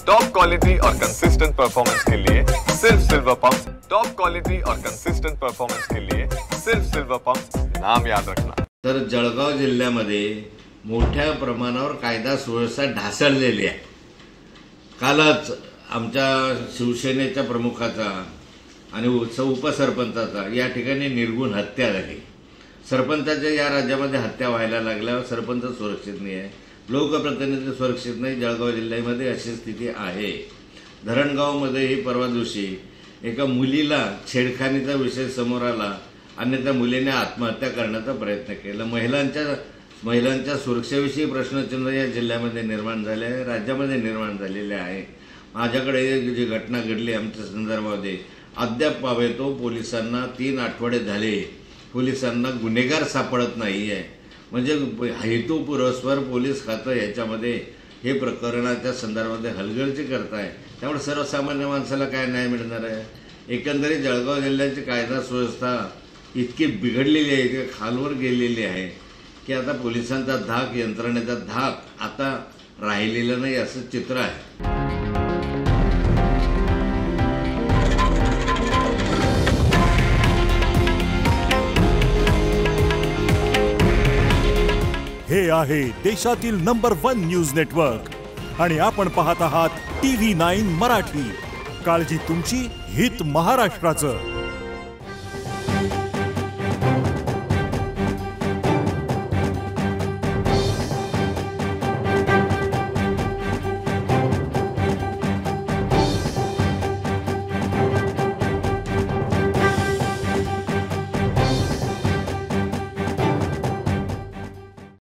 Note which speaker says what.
Speaker 1: Top quality और consistent performance के लिए सिर्फ सिल्वर पंप्स। टॉप क्वालिटी और कंसिस्टेंट परफॉर्मेंस के लिए सिर्फ सिल्वर पंप्स, नाम याद रखना।
Speaker 2: तर जळगाव जिल्ह्यामध्ये मोठ्या प्रमाणावर कायदा सुव्यवस्था ढासळलेली आहे। कालच आमच्या शिवसेनेच्या प्रमुखाचा आणि उपसरपंचाचा या ठिकाणी निर्गुण हत्या झाली। सरपंचाच्या या राज्यामध्ये हत्या व्हायला लागल्यावर सरपंच सुरक्षित नाही आहे, लोकप्रतिनिधी सुरक्षित नाही। जळगाव जिल्ह्यामध्ये अशी स्थिती आहे। धरणगावमध्येही परवा दिवशी एका मुलीला छेडखानीचा विषय समोर आला आणि त्या मुलीने आत्महत्या करण्याचा प्रयत्न केला। महिलांच्या सुरक्षेविषयी प्रश्नचिन्ह या जिल्ह्यामध्ये निर्माण झाले आहे, राज्यामध्ये निर्माण झालेले आहे। माझ्याकडे जी घटना घडली आमच्या संदर्भामध्ये अद्याप पावेतो पोलिसांना 3 आठवडे झाले, पोलिसांना गुन्हेगार सापडत नाही आहे। म्हणजे हेतुपुरस्सर पोलीस खातं याच्यामध्ये हे प्रकरणाच्या संदर्भामध्ये हलगर्जी करत आहे। त्यामुळे सर्वसामान्य माणसाला काय न्याय मिळणार आहे? एकंदरीत जळगाव जिल्ह्याची कायदा सुव्यवस्था इतकी बिघडलेली आहे की खालवर गेलेली आहे की आता पोलिसांचा धाक, यंत्रणेचा धाक आता राहिलेला नाही असं चित्र आहे।
Speaker 3: हे आहे देशातील नंबर 1 न्यूज नेटवर्क आणि आपण पाहत आहात TV9 मराठी। काळजी तुमची, हित महाराष्ट्राचं।